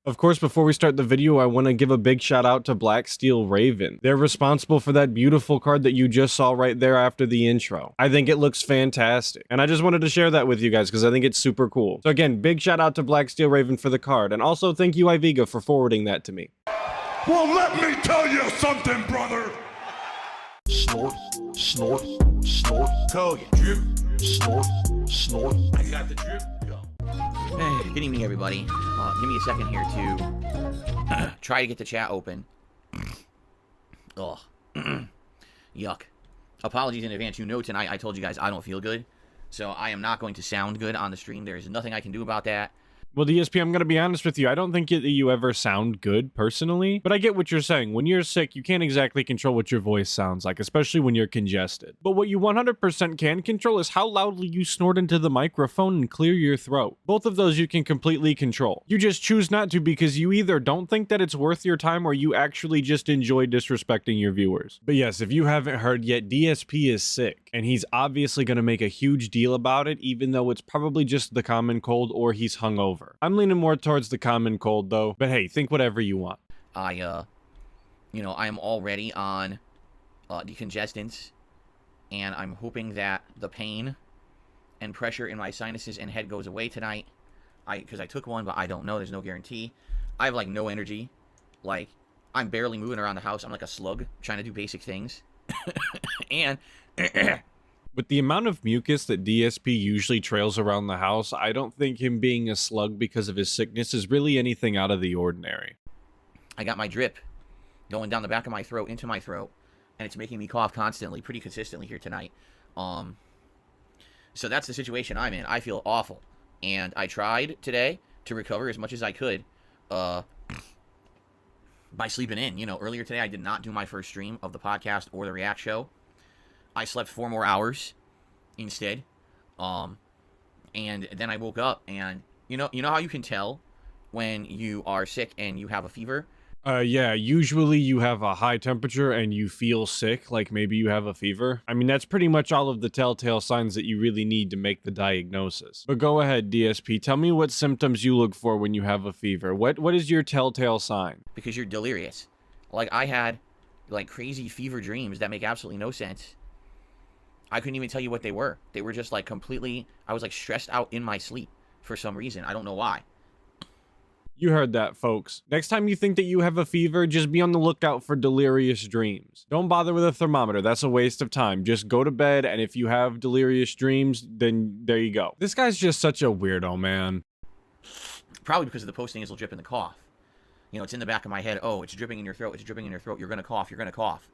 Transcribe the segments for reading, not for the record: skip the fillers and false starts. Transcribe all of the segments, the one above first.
Of course, before we start the video, I want to give a big shout out to Black Steel Raven. They're responsible for that beautiful card that you just saw right there after the intro. I think it looks fantastic, and I just wanted to share that with you guys because I think it's super cool. So again, big shout out to Black Steel Raven for the card, and also thank you Iviga for forwarding that to me. Well, let me tell you something, brother. Snort, snort, snort, Hogan, drip, snort, snort. I got the drip. Go. Hey, good evening, everybody. Give me a second here to try to get the chat open. Ugh. Yuck. Apologies in advance. You know tonight I told you guys I don't feel good, so I am not going to sound good on the stream. There is nothing I can do about that. Well, DSP, I'm going to be honest with you. I don't think that you ever sound good personally, but I get what you're saying. When you're sick, you can't exactly control what your voice sounds like, especially when you're congested. But what you 100% can control is how loudly you snort into the microphone and clear your throat. Both of those you can completely control. You just choose not to because you either don't think that it's worth your time or you actually just enjoy disrespecting your viewers. But yes, if you haven't heard yet, DSP is sick, and he's obviously going to make a huge deal about it, even though it's probably just the common cold or he's hungover. I'm leaning more towards the common cold though, but hey, think whatever you want. I am already on decongestants, and I'm hoping that the pain and pressure in my sinuses and head goes away tonight. Because I took one, but I don't know. There's no guarantee. I have like no energy. Like, I'm barely moving around the house. I'm like a slug trying to do basic things. And with the amount of mucus that DSP usually trails around the house, I don't think him being a slug because of his sickness is really anything out of the ordinary. I got my drip going down the back of my throat into my throat, and it's making me cough constantly, pretty consistently here tonight. So that's the situation I'm in. I feel awful, and I tried today to recover as much as I could by sleeping in. You know, earlier today I did not do my first stream of the podcast or the react show. I slept 4 more hours instead, and then I woke up, and you know how you can tell when you are sick and you have a fever? Yeah, usually you have a high temperature and you feel sick, like maybe you have a fever. I mean, that's pretty much all of the telltale signs that you really need to make the diagnosis. But go ahead, DSP, tell me what symptoms you look for when you have a fever. What is your telltale sign? Because you're delirious. Like, I had like crazy fever dreams that make absolutely no sense. I couldn't even tell you what they were. They were just like completely, I was like stressed out in my sleep for some reason. I don't know why. You heard that, folks. Next time you think that you have a fever, just be on the lookout for delirious dreams. Don't bother with a thermometer. That's a waste of time. Just go to bed, and if you have delirious dreams, then there you go. This guy's just such a weirdo, man. Probably because of the post-nasal drip and the cough. You know, it's in the back of my head. Oh, it's dripping in your throat. It's dripping in your throat. You're going to cough. You're going to cough.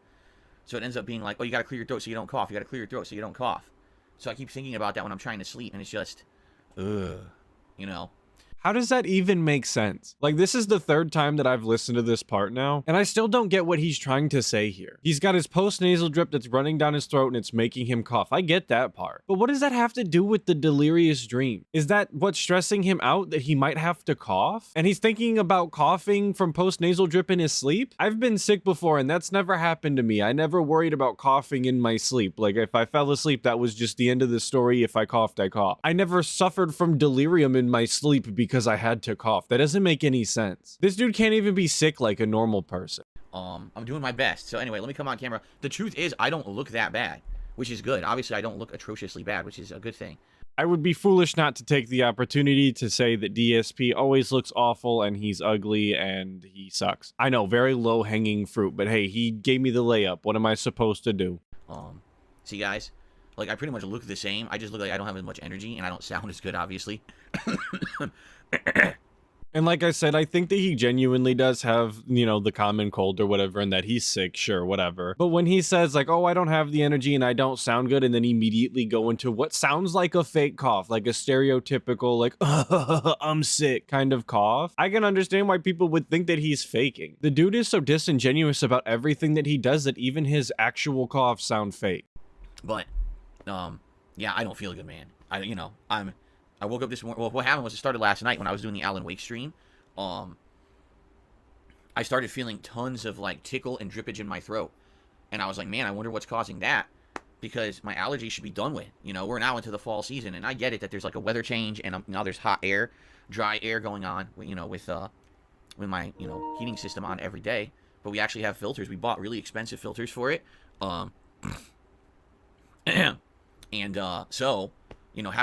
So it ends up being like, oh, you got to clear your throat so you don't cough. You got to clear your throat so you don't cough. So I keep thinking about that when I'm trying to sleep, and it's just, ugh, you know. How does that even make sense? Like, this is the 3rd time that I've listened to this part now, and I still don't get what he's trying to say here. He's got his post-nasal drip that's running down his throat and it's making him cough. I get that part. But what does that have to do with the delirious dream? Is that what's stressing him out, that he might have to cough? And he's thinking about coughing from post-nasal drip in his sleep? I've been sick before and that's never happened to me. I never worried about coughing in my sleep. Like, if I fell asleep, that was just the end of the story. If I coughed, I coughed. I never suffered from delirium in my sleep because I had to cough. That doesn't make any sense. This dude can't even be sick like a normal person. I'm doing my best. So anyway, let me come on camera. The truth is, I don't look that bad, which is good. Obviously, I don't look atrociously bad, which is a good thing. I would be foolish not to take the opportunity to say that DSP always looks awful and he's ugly and he sucks. I know, very low-hanging fruit, but hey, he gave me the layup. What am I supposed to do? See, guys, like, I pretty much look the same. I just look like I don't have as much energy, and I don't sound as good, obviously. And like I said, I think that he genuinely does have, you know, the common cold or whatever, and that he's sick, sure, whatever. But when he says like, oh, I don't have the energy and I don't sound good, and then immediately go into what sounds like a fake cough, like a stereotypical, like, I'm sick kind of cough, I can understand why people would think that he's faking. The dude is so disingenuous about everything that he does that even his actual coughs sound fake. But, yeah, I don't feel good, man. I woke up this morning. Well, what happened was it started last night when I was doing the Alan Wake stream. I started feeling tons of like tickle and drippage in my throat. And I was like, man, I wonder what's causing that. Because my allergies should be done with. You know, we're now into the fall season. And I get it that there's like a weather change. And now there's hot air, dry air going on, you know, with with my, heating system on every day. But we actually have filters. We bought really expensive filters for it. So, having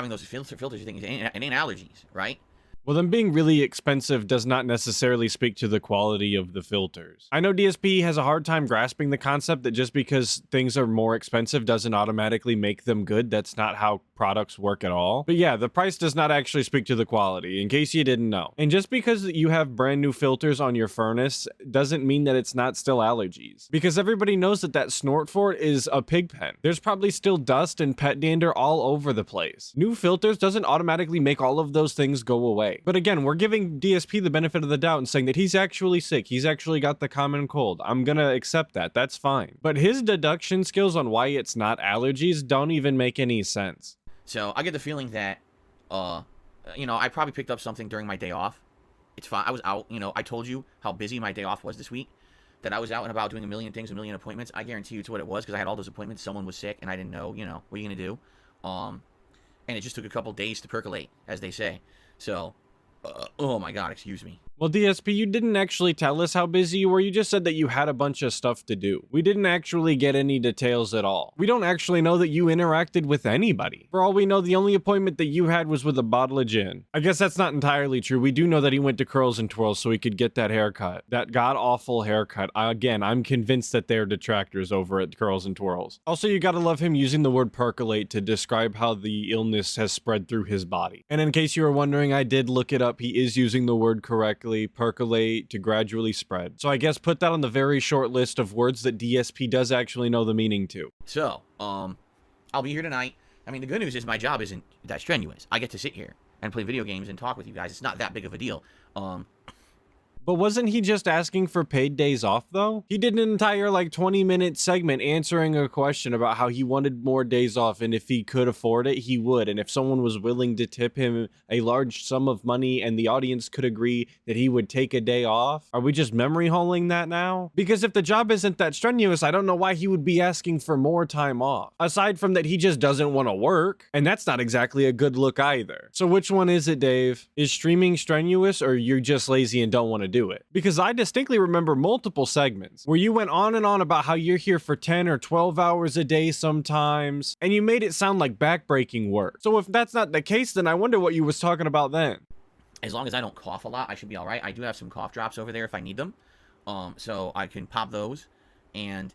those filters, you think it ain't allergies, right? Well, them being really expensive does not necessarily speak to the quality of the filters. I know DSP has a hard time grasping the concept that just because things are more expensive doesn't automatically make them good. That's not how products work at all. But yeah, the price does not actually speak to the quality, in case you didn't know. And just because you have brand new filters on your furnace doesn't mean that it's not still allergies. Because everybody knows that Snort fort is a pig pen. There's probably still dust and pet dander all over the place. New filters doesn't automatically make all of those things go away. But again, we're giving DSP the benefit of the doubt and saying that he's actually sick. He's actually got the common cold. I'm gonna accept that. That's fine. But his deduction skills on why it's not allergies don't even make any sense. So I get the feeling that, I probably picked up something during my day off. It's fine. I was out. I told you how busy my day off was this week. That I was out and about doing a million things, a million appointments. I guarantee you it's what it was because I had all those appointments. Someone was sick and I didn't know, what are you going to do? And it just took a couple days to percolate, as they say. So, oh my God, excuse me. Well, DSP, you didn't actually tell us how busy you were. You just said that you had a bunch of stuff to do. We didn't actually get any details at all. We don't actually know that you interacted with anybody. For all we know, the only appointment that you had was with a bottle of gin. I guess that's not entirely true. We do know that he went to Curls and Twirls so he could get that haircut. That god-awful haircut. Again, I'm convinced that they're detractors over at Curls and Twirls. Also, you gotta love him using the word percolate to describe how the illness has spread through his body. And in case you were wondering, I did look it up. He is using the word correctly. Percolate, to gradually spread. So I guess put that on the very short list of words that DSP does actually know the meaning to. So, I'll be here tonight. I mean, the good news is my job isn't that strenuous. I get to sit here and play video games and talk with you guys. It's not that big of a deal. But wasn't he just asking for paid days off, though? He did an entire, 20-minute segment answering a question about how he wanted more days off, and if he could afford it, he would. And if someone was willing to tip him a large sum of money and the audience could agree that he would take a day off, are we just memory holing that now? Because if the job isn't that strenuous, I don't know why he would be asking for more time off. Aside from that, he just doesn't want to work, and that's not exactly a good look either. So which one is it, Dave? Is streaming strenuous, or you're just lazy and don't want to do it? Because I distinctly remember multiple segments where you went on and on about how you're here for 10 or 12 hours a day sometimes, and you made it sound like backbreaking work. So if that's not the case, then I wonder what you was talking about then. As long as I don't cough a lot, I should be all right. I do have some cough drops over there if I need them, so I can pop those. And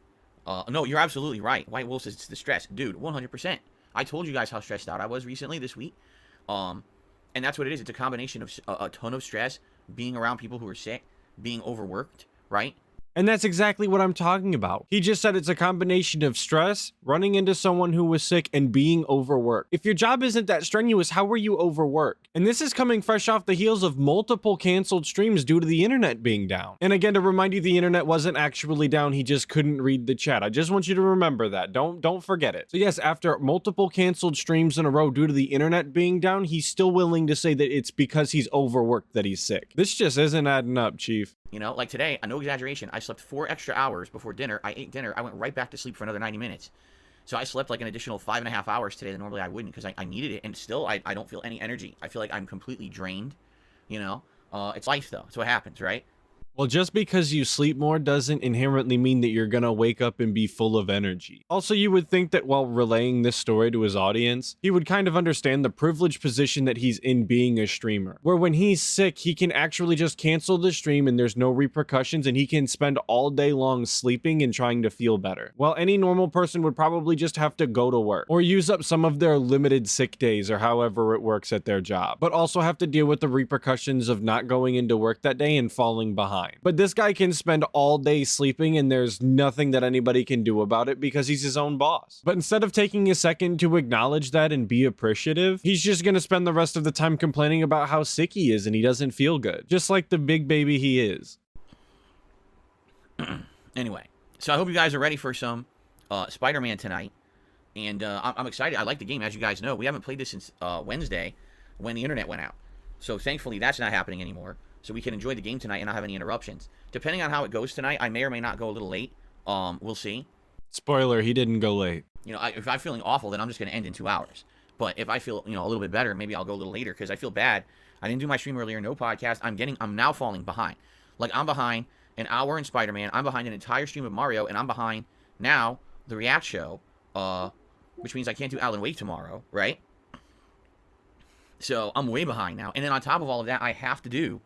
no, you're absolutely right. White Wolf says it's the stress, dude. 100%. I told you guys how stressed out I was recently this week, and that's what it is. It's a combination of a ton of stress, being around people who are sick, being overworked, right? And that's exactly what I'm talking about. He just said it's a combination of stress, running into someone who was sick, and being overworked. If your job isn't that strenuous, how were you overworked? And this is coming fresh off the heels of multiple canceled streams due to the internet being down. And again, to remind you, the internet wasn't actually down. He just couldn't read the chat. I just want you to remember that. Don't forget it. So yes, after multiple canceled streams in a row due to the internet being down, he's still willing to say that it's because he's overworked that he's sick. This just isn't adding up, Chief. Like today, no exaggeration, I slept 4 extra hours before dinner. I ate dinner. I went right back to sleep for another 90 minutes. So I slept an additional 5.5 hours today that normally I wouldn't because I needed it. And still, I don't feel any energy. I feel like I'm completely drained. It's life, though. It's what happens, right? Well, just because you sleep more doesn't inherently mean that you're gonna wake up and be full of energy. Also, you would think that while relaying this story to his audience, he would kind of understand the privileged position that he's in being a streamer, where when he's sick, he can actually just cancel the stream and there's no repercussions and he can spend all day long sleeping and trying to feel better. While any normal person would probably just have to go to work or use up some of their limited sick days or however it works at their job, but also have to deal with the repercussions of not going into work that day and falling behind. But this guy can spend all day sleeping and there's nothing that anybody can do about it because he's his own boss. But instead of taking a second to acknowledge that and be appreciative, he's just gonna spend the rest of the time complaining about how sick he is and he doesn't feel good. Just like the big baby he is. Anyway, so I hope you guys are ready for some Spider-Man tonight. And I'm excited. I like the game, as you guys know. We haven't played this since Wednesday when the internet went out. So thankfully that's not happening anymore. So we can enjoy the game tonight and not have any interruptions. Depending on how it goes tonight, I may or may not go a little late. We'll see. Spoiler, he didn't go late. If I'm feeling awful, then I'm just going to end in 2 hours. But if I feel, a little bit better, maybe I'll go a little later because I feel bad. I didn't do my stream earlier, no podcast. I'm now falling behind. Like, I'm behind an hour in Spider-Man, I'm behind an entire stream of Mario, and I'm behind now the React show, which means I can't do Alan Wake tomorrow, right? So I'm way behind now. And then on top of all of that, I have to do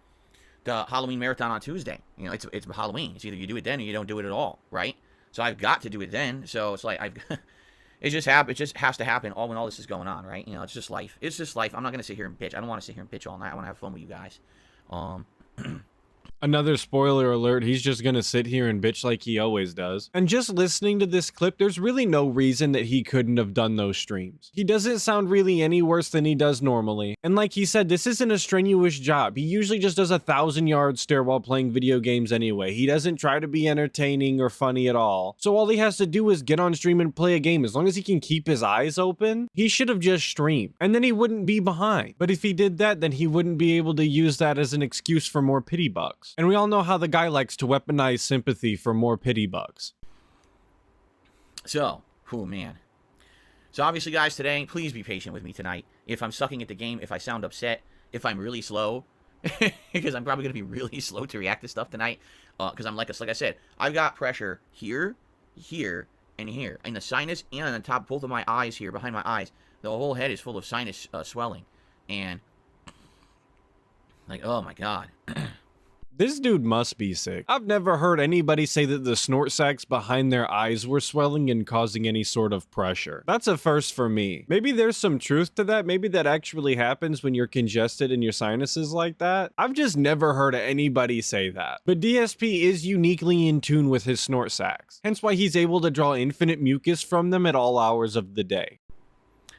the Halloween marathon on Tuesday. You know, it's Halloween. It's either you do it then or you don't do it at all, right? So I've got to do it then. So it's like it just has to happen all when all this is going on, right? You know, it's just life. It's just life. I'm not gonna sit here and bitch. I don't want to sit here and bitch all night. I want to have fun with you guys. Another spoiler alert, he's just gonna sit here and bitch like he always does. And just listening to this clip, there's really no reason that he couldn't have done those streams. He doesn't sound really any worse than he does normally. And like he said, this isn't a strenuous job. He usually just does 1,000-yard stare while playing video games anyway. He doesn't try to be entertaining or funny at all. So all he has to do is get on stream and play a game. As long as he can keep his eyes open, he should have just streamed. And then he wouldn't be behind. But if he did that, then he wouldn't be able to use that as an excuse for more pity bucks. And we all know how the guy likes to weaponize sympathy for more pity bucks. So, oh man. So obviously, guys, today, please be patient with me tonight. If I'm sucking at the game, if I sound upset, if I'm really slow, because I'm probably going to be really slow to react to stuff tonight, because I'm like I said, I've got pressure here, here, and here, in the sinus and on the top, both of my eyes here, behind my eyes. The whole head is full of sinus swelling, and like, oh my god. This dude must be sick. I've never heard anybody say that the snort sacs behind their eyes were swelling and causing any sort of pressure. That's a first for me. Maybe there's some truth to that. Maybe that actually happens when you're congested in your sinuses like that. I've just never heard anybody say that. But DSP is uniquely in tune with his snort sacs, hence why he's able to draw infinite mucus from them at all hours of the day.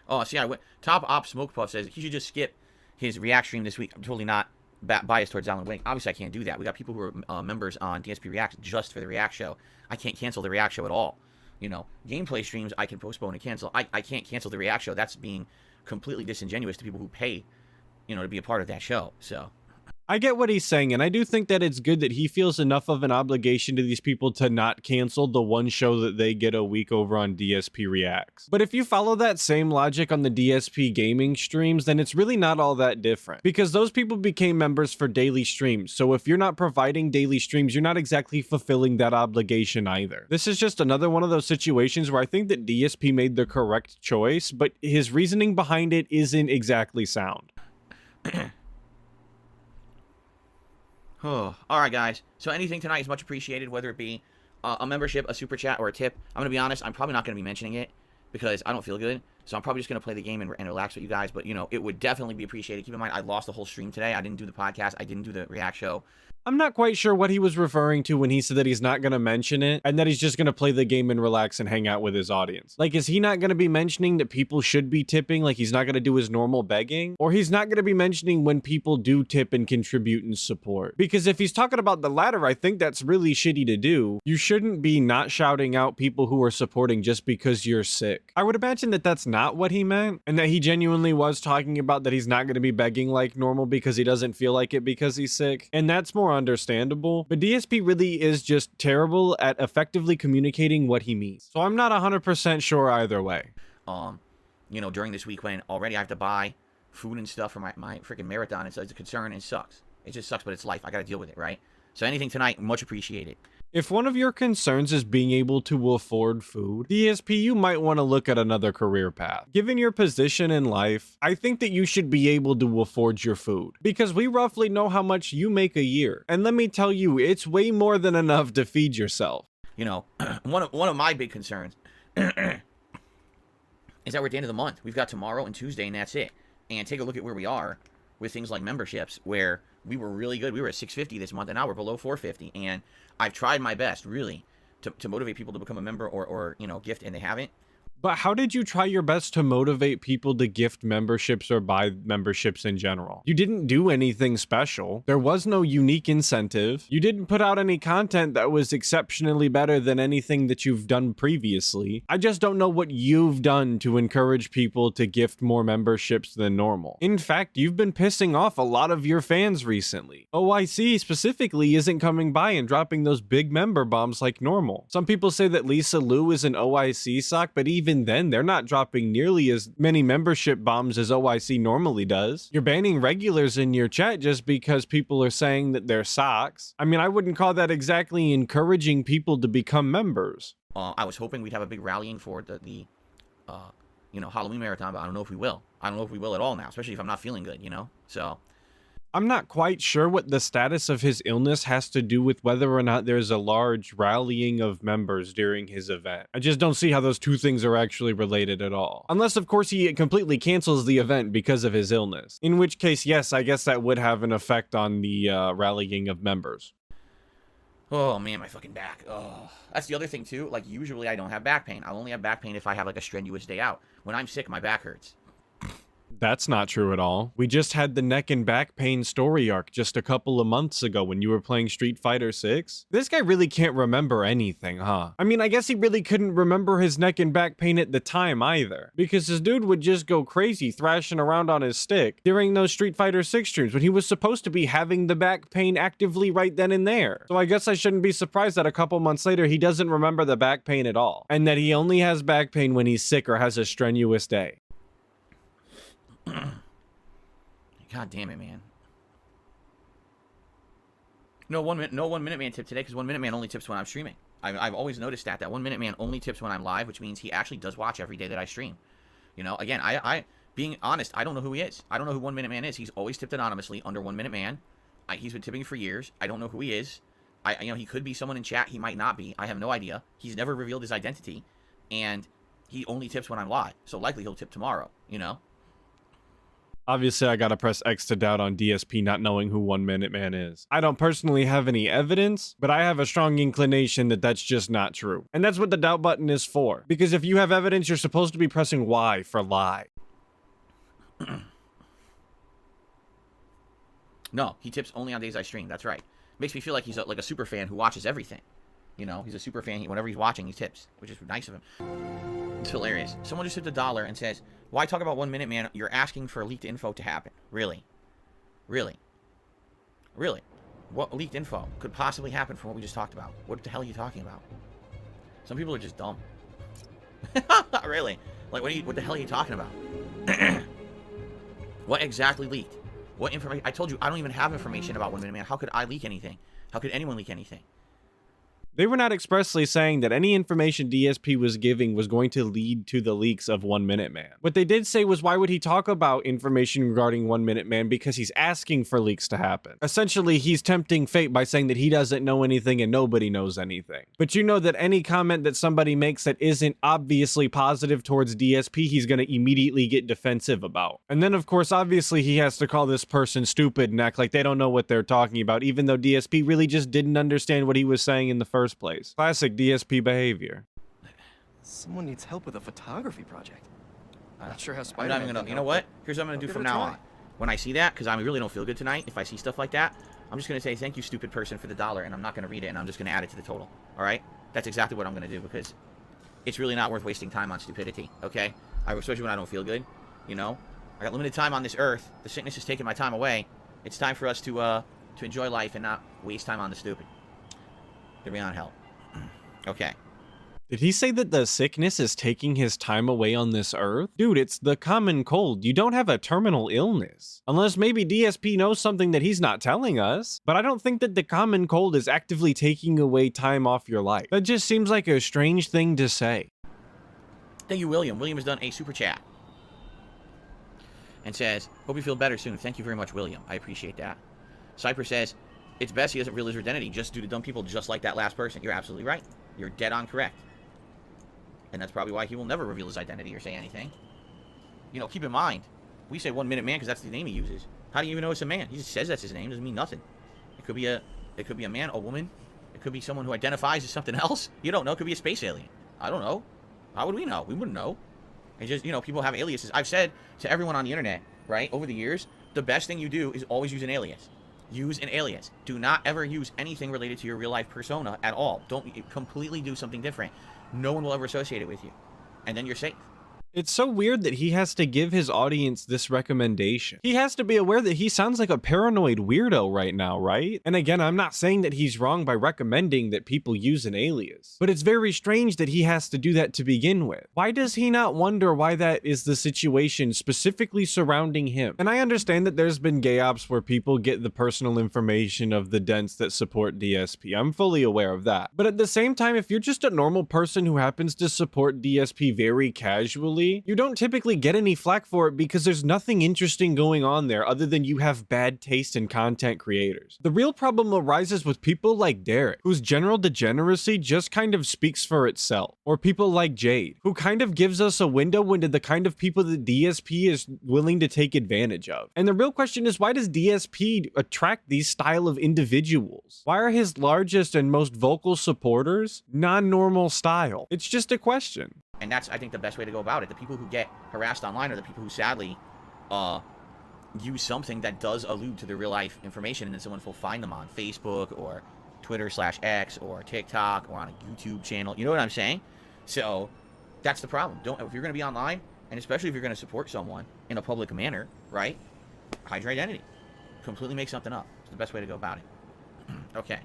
Oh, see, Top Op Smoke Puff says he should just skip his React stream this week. I'm totally not biased towards Alan Wake. Obviously, I can't do that. We got people who are members on DSP React just for the React show. I can't cancel the React show at all. You know, gameplay streams I can postpone and cancel. I can't cancel the React show. That's being completely disingenuous to people who pay, you know, to be a part of that show. So I get what he's saying, and I do think that it's good that he feels enough of an obligation to these people to not cancel the one show that they get a week over on DSP Reacts. But if you follow that same logic on the DSP gaming streams, then it's really not all that different, because those people became members for daily streams. So if you're not providing daily streams, you're not exactly fulfilling that obligation either. This is just another one of those situations where I think that DSP made the correct choice, but his reasoning behind it isn't exactly sound. Oh, all right, guys. So anything tonight is much appreciated, whether it be a membership, a super chat, or a tip. I'm going to be honest, I'm probably not going to be mentioning it because I don't feel good. So I'm probably just going to play the game and relax with you guys. But, you know, it would definitely be appreciated. Keep in mind, I lost the whole stream today. I didn't do the podcast. I didn't do the React show. I'm not quite sure what he was referring to when he said that he's not going to mention it and that he's just going to play the game and relax and hang out with his audience. Like, is he not going to be mentioning that people should be tipping? Like, he's not going to do his normal begging? Or he's not going to be mentioning when people do tip and contribute and support? Because if he's talking about the latter, I think that's really shitty to do. You shouldn't be not shouting out people who are supporting just because you're sick. I would imagine that that's not what he meant, and that he genuinely was talking about that he's not going to be begging like normal because he doesn't feel like it because he's sick. And that's more understandable, but DSP really is just terrible at effectively communicating what he means. So I'm not 100% sure either way. You know, during this week when already I have to buy food and stuff for my freaking marathon, it's a concern and it sucks. It just sucks, but it's life. I got to deal with it, right? So anything tonight, much appreciated. If one of your concerns is being able to afford food, DSP, you might want to look at another career path. Given your position in life, I think that you should be able to afford your food, because we roughly know how much you make a year. And let me tell you, it's way more than enough to feed yourself. You know, one of my big concerns is that we're at the end of the month. We've got tomorrow and Tuesday, and that's it. And take a look at where we are with things like memberships, where we were really good. We were at 650 this month, and now we're below 450. And I've tried my best, really, to motivate people to become a member or you know, gift, and they haven't. But how did you try your best to motivate people to gift memberships or buy memberships in general? You didn't do anything special. There was no unique incentive. You didn't put out any content that was exceptionally better than anything that you've done previously. I just don't know what you've done to encourage people to gift more memberships than normal. In fact, you've been pissing off a lot of your fans recently. OIC specifically isn't coming by and dropping those big member bombs like normal. Some people say that Lisa Liu is an OIC sock, but even even then, they're not dropping nearly as many membership bombs as OIC normally does. You're banning regulars in your chat just because people are saying that they're socks. I mean, I wouldn't call that exactly encouraging people to become members. I was hoping we'd have a big rallying for the Halloween marathon, but I don't know if we will. I don't know if we will at all now, especially if I'm not feeling good, So I'm not quite sure what the status of his illness has to do with whether or not there's a large rallying of members during his event. I just don't see how those two things are actually related at all. Unless, of course, he completely cancels the event because of his illness. In which case, yes, I guess that would have an effect on the rallying of members. Oh man, my fucking back. Oh, that's the other thing too. Like usually I don't have back pain. I only have back pain if I have like a strenuous day out. When I'm sick, my back hurts. That's not true at all. We just had the neck and back pain story arc just a couple of months ago when you were playing Street Fighter 6. This guy really can't remember anything, huh? I mean, I guess he really couldn't remember his neck and back pain at the time either, because this dude would just go crazy thrashing around on his stick during those Street Fighter 6 streams when he was supposed to be having the back pain actively right then and there. So I guess I shouldn't be surprised that a couple months later he doesn't remember the back pain at all, and that he only has back pain when he's sick or has a strenuous day. God damn it, man. No 1 minute man tip today because 1 minute man only tips when I'm streaming. I've always noticed that 1 minute man only tips when I'm live, which means he actually does watch every day that I stream. Again, I being honest, I don't know who he is. I don't know who 1 minute man is. He's always tipped anonymously under 1 minute man. He's been tipping for years. I don't know who he is. He could be someone in chat. He might not be. I have no idea. He's never revealed his identity, and he only tips when I'm live. So likely he'll tip tomorrow. Obviously, I gotta press X to doubt on DSP not knowing who 1 minute man is. I don't personally have any evidence, but I have a strong inclination that that's just not true. And that's what the doubt button is for. Because if you have evidence, you're supposed to be pressing Y for lie. No, he tips only on days I stream. That's right. Makes me feel like he's like a super fan who watches everything. He's a super fan. Whenever he's watching, he tips, which is nice of him. It's hilarious. Someone just tipped $1 and says, why talk about 1 minute man? You're asking for leaked info to happen. Really? Really? Really? What leaked info could possibly happen from what we just talked about? What the hell are you talking about? Some people are just dumb. Really? Like, what the hell are you talking about? What exactly leaked? What information? I told you, I don't even have information about 1 minute man. How could I leak anything? How could anyone leak anything? They were not expressly saying that any information DSP was giving was going to lead to the leaks of 1 minute man. What they did say was, why would he talk about information regarding 1 minute man? Because he's asking for leaks to happen. Essentially, he's tempting fate by saying that he doesn't know anything and nobody knows anything. But you know that any comment that somebody makes that isn't obviously positive towards DSP, he's going to immediately get defensive about. And then, of course, obviously, he has to call this person stupid and act like they don't know what they're talking about, even though DSP really just didn't understand what he was saying in the first place. Classic DSP behavior. Someone needs help with a photography project. I'm not sure how I'm Spider-Man not even gonna. can You know help, what? but Here's what I'm gonna I'll do give from it a now try. on. When I see that, because I really don't feel good tonight, if I see stuff like that, I'm just gonna say thank you, stupid person, for the $1, and I'm not gonna read it, and I'm just gonna add it to the total. All right? That's exactly what I'm gonna do because it's really not worth wasting time on stupidity. Okay? Especially when I don't feel good. I got limited time on this earth. The sickness is taking my time away. It's time for us to enjoy life and not waste time on the stupid. Get me on help. Okay. Did he say that the sickness is taking his time away on this earth? Dude, it's the common cold. You don't have a terminal illness. Unless maybe DSP knows something that he's not telling us. But I don't think that the common cold is actively taking away time off your life. That just seems like a strange thing to say. Thank you, William. William has done a super chat. And says, hope you feel better soon. Thank you very much, William. I appreciate that. Cypher says, it's best he doesn't reveal his identity just due to dumb people just like that last person. You're absolutely right. You're dead on correct. And that's probably why he will never reveal his identity or say anything. Keep in mind, we say 1 minute man because that's the name he uses. How do you even know it's a man? He just says that's his name. Doesn't mean nothing. It could be a man, a woman. It could be someone who identifies as something else. You don't know. It could be a space alien. I don't know. How would we know? We wouldn't know. It's just, people have aliases. I've said to everyone on the internet, right, over the years, the best thing you do is always use an alias. Use an alias. Do not ever use anything related to your real life persona at all. Don't completely do something different. No one will ever associate it with you. And then you're safe. It's so weird that he has to give his audience this recommendation. He has to be aware that he sounds like a paranoid weirdo right now, right? And again, I'm not saying that he's wrong by recommending that people use an alias, but it's very strange that he has to do that to begin with. Why does he not wonder why that is the situation specifically surrounding him? And I understand that there's been gay ops where people get the personal information of the dents that support DSP. I'm fully aware of that. But at the same time, if you're just a normal person who happens to support DSP very casually, you don't typically get any flack for it because there's nothing interesting going on there other than you have bad taste in content creators. The real problem arises with people like Derek, whose general degeneracy just kind of speaks for itself, or people like Jade, who kind of gives us a window into the kind of people that DSP is willing to take advantage of. And the real question is, why does DSP attract these style of individuals? Why are his largest and most vocal supporters non-normal style? It's just a question. And that's, I think, the best way to go about it. The people who get harassed online are the people who sadly use something that does allude to their real life information, and then someone will find them on Facebook or Twitter/X or TikTok or on a YouTube channel. You know what I'm saying? So that's the problem. If you're going to be online, and especially if you're going to support someone in a public manner, right? Hide your identity. Completely make something up. It's the best way to go about it. Okay.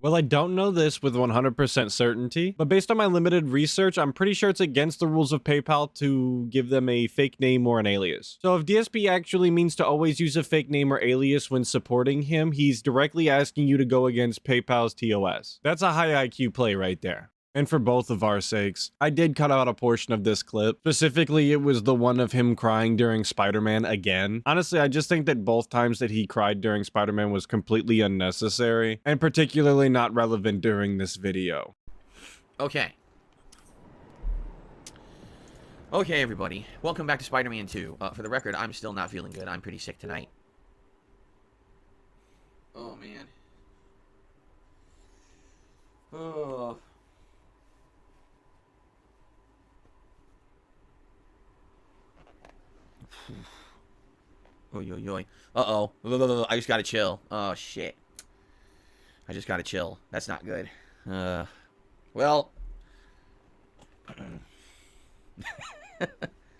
Well, I don't know this with 100% certainty, but based on my limited research, I'm pretty sure it's against the rules of PayPal to give them a fake name or an alias. So if DSP actually means to always use a fake name or alias when supporting him, he's directly asking you to go against PayPal's TOS. That's a high IQ play right there. And for both of our sakes, I did cut out a portion of this clip. Specifically, it was the one of him crying during Spider-Man again. Honestly, I just think that both times that he cried during Spider-Man was completely unnecessary, and particularly not relevant during this video. Okay. Okay, everybody. Welcome back to Spider-Man 2. For the record, I'm still not feeling good. I'm pretty sick tonight. Oh, man. Oh... Oy, oy, oy. Uh-oh. I just gotta chill. Oh, shit. I just gotta chill. That's not good. Well.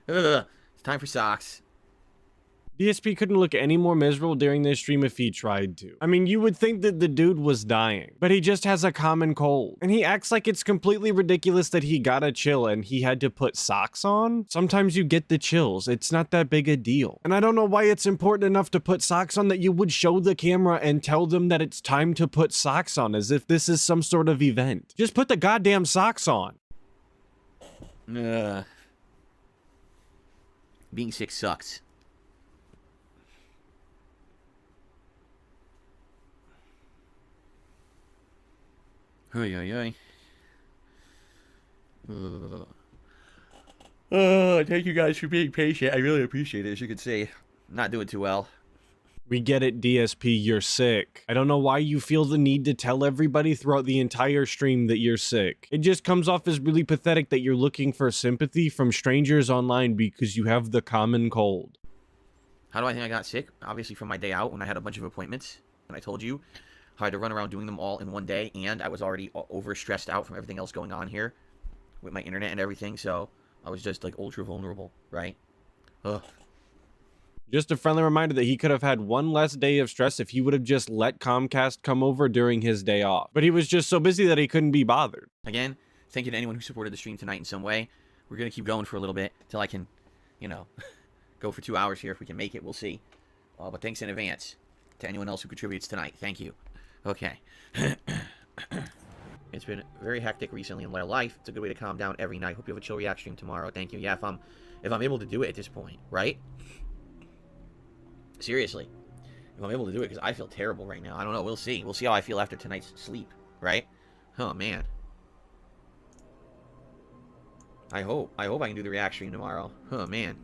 It's time for socks. DSP couldn't look any more miserable during this stream if he tried to. I mean, you would think that the dude was dying, but he just has a common cold. And he acts like it's completely ridiculous that he gotta chill and he had to put socks on. Sometimes you get the chills. It's not that big a deal. And I don't know why it's important enough to put socks on that you would show the camera and tell them that it's time to put socks on as if this is some sort of event. Just put the goddamn socks on. Being sick sucks. Oy, oy, oy. Thank you guys for being patient. I really appreciate it. As you can see, not doing too well. We get it, DSP, you're sick. I don't know why you feel the need to tell everybody throughout the entire stream that you're sick. It just comes off as really pathetic that you're looking for sympathy from strangers online because you have the common cold. How do I think I got sick? Obviously from my day out when I had a bunch of appointments. And I told you I had to run around doing them all in one day, and I was already over-stressed out from everything else going on here with my internet and everything, so I was just, like, ultra vulnerable, right? Ugh. Just a friendly reminder that he could have had one less day of stress if he would have just let Comcast come over during his day off. But he was just so busy that he couldn't be bothered. Again, thank you to anyone who supported the stream tonight in some way. We're going to keep going for a little bit until I can, you know, go for 2 hours here. If we can make it, we'll see. But thanks in advance to anyone else who contributes tonight. Thank you. Okay. It's been very hectic recently in my life. It's a good way to calm down every night. Hope you have a chill react stream tomorrow. Thank you. Yeah, if I'm able to do it at this point, right? Seriously. If I'm able to do it, because I feel terrible right now. I don't know. We'll see. We'll see how I feel after tonight's sleep, right? Oh, man. I hope I can do the react stream tomorrow. Oh, man.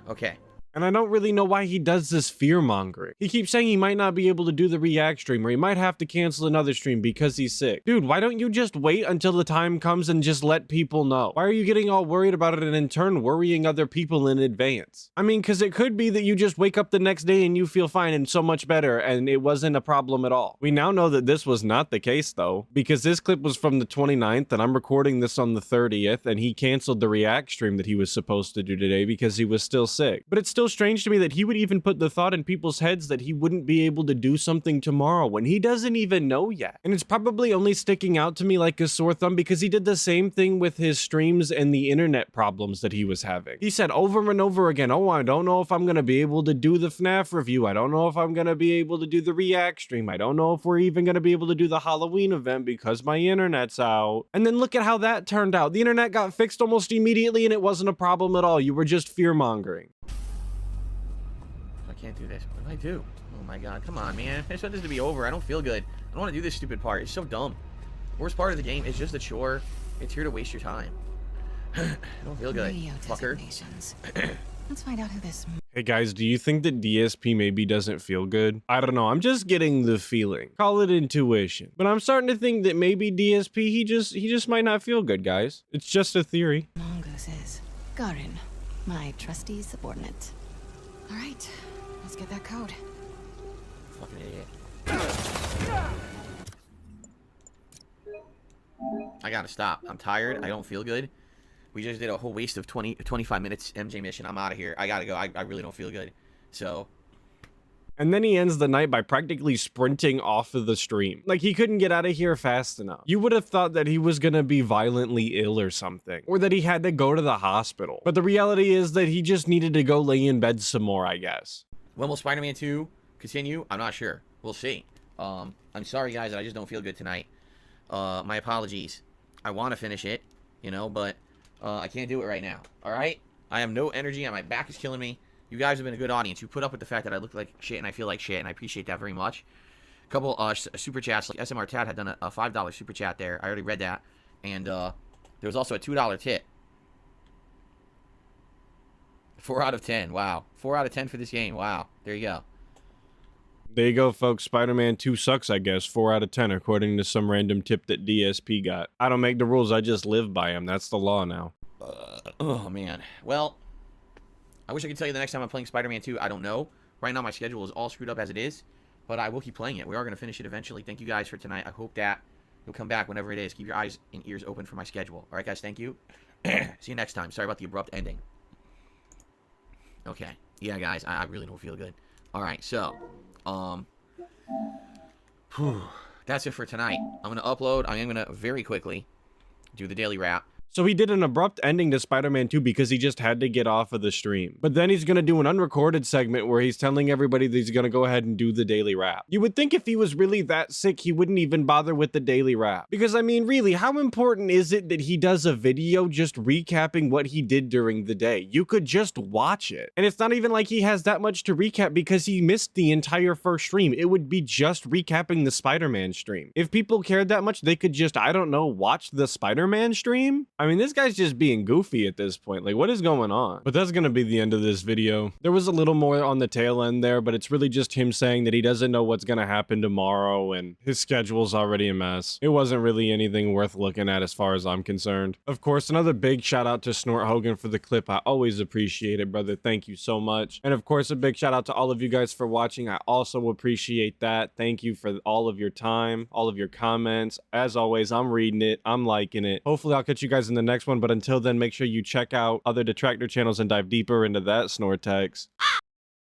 Okay. And I don't really know why he does this fear mongering. He keeps saying he might not be able to do the react stream, or he might have to cancel another stream because he's sick. Dude, why don't you just wait until the time comes and just let people know? Why are you getting all worried about it and in turn worrying other people in advance? I mean, because it could be that you just wake up the next day and you feel fine and so much better and it wasn't a problem at all. We now know that this was not the case though, because this clip was from the 29th and I'm recording this on the 30th, and he canceled the react stream that he was supposed to do today because he was still sick. But it's still strange to me that he would even put the thought in people's heads that he wouldn't be able to do something tomorrow when he doesn't even know yet. And it's probably only sticking out to me like a sore thumb because he did the same thing with his streams and the internet problems that he was having. He said over and over again, oh, I don't know if I'm going to be able to do the FNAF review. I don't know if I'm going to be able to do the react stream. I don't know if we're even going to be able to do the Halloween event because my internet's out. And then look at how that turned out. The internet got fixed almost immediately and it wasn't a problem at all. You were just fear mongering. I can't do this. What do I do? Oh my god, come on, man. I just want this to be over. I don't feel good. I don't want to do this stupid part. It's so dumb. Worst part of the game is just a chore. It's here to waste your time. I don't feel good, Radio fucker. designations. Let's find out who this. Hey guys, do you think that DSP maybe doesn't feel good? I don't know, I'm just getting the feeling. Call it intuition. But I'm starting to think that maybe DSP, he just might not feel good, guys. It's just a theory. Mongoose is Garin, my trusty subordinate. All right, let's get that code. Fucking idiot. I gotta stop. I'm tired. I don't feel good. We just did a whole waste of 25 minutes MJ mission. I'm out of here. I gotta go. I really don't feel good. So. And then he ends the night by practically sprinting off of the stream. Like he couldn't get out of here fast enough. You would have thought that he was gonna be violently ill or something, or that he had to go to the hospital. But the reality is that he just needed to go lay in bed some more, I guess. When will Spider-Man 2 continue? I'm not sure. We'll see. I'm sorry, guys, that I just don't feel good tonight. My apologies. I want to finish it, you know, but I can't do it right now. All right? I have no energy, and my back is killing me. You guys have been a good audience. You put up with the fact that I look like shit and I feel like shit, and I appreciate that very much. A couple super chats. Like SMR Tad had done a $5 super chat there. I already read that. And there was also a $2 tip. 4 out of 10. Wow. 4 out of 10 for this game. Wow. There you go. There you go, folks. Spider-Man 2 sucks, I guess. 4 out of 10, according to some random tip that DSP got. I don't make the rules, I just live by them. That's the law now. Oh, man. Well, I wish I could tell you the next time I'm playing Spider-Man 2. I don't know. Right now, my schedule is all screwed up as it is. But I will keep playing it. We are going to finish it eventually. Thank you guys for tonight. I hope that you'll come back whenever it is. Keep your eyes and ears open for my schedule. All right, guys. Thank you. See you next time. Sorry about the abrupt ending. Okay. Yeah, guys. I really don't feel good. All right. So, that's it for tonight. I'm going to upload. I am going to very quickly do the daily wrap. So he did an abrupt ending to Spider-Man 2 because he just had to get off of the stream. But then he's going to do an unrecorded segment where he's telling everybody that he's going to go ahead and do the daily wrap. You would think if he was really that sick, he wouldn't even bother with the daily wrap. Because I mean, really, how important is it that he does a video just recapping what he did during the day? You could just watch it. And it's not even like he has that much to recap because he missed the entire first stream. It would be just recapping the Spider-Man stream. If people cared that much, they could just, I don't know, watch the Spider-Man stream? I mean, this guy's just being goofy at this point. Like, what is going on? But that's gonna be the end of this video. There was a little more on the tail end there, but it's really just him saying that he doesn't know what's gonna happen tomorrow and his schedule's already a mess. It wasn't really anything worth looking at as far as I'm concerned. Of course, another big shout out to Snort Hogan for the clip. I always appreciate it, brother. Thank you so much. And of course, a big shout out to all of you guys for watching. I also appreciate that. Thank you for all of your time, all of your comments. As always, I'm reading it. I'm liking it. Hopefully, I'll catch you guys in the next one, but until then, make sure you check out other detractor channels and dive deeper into that Snortex.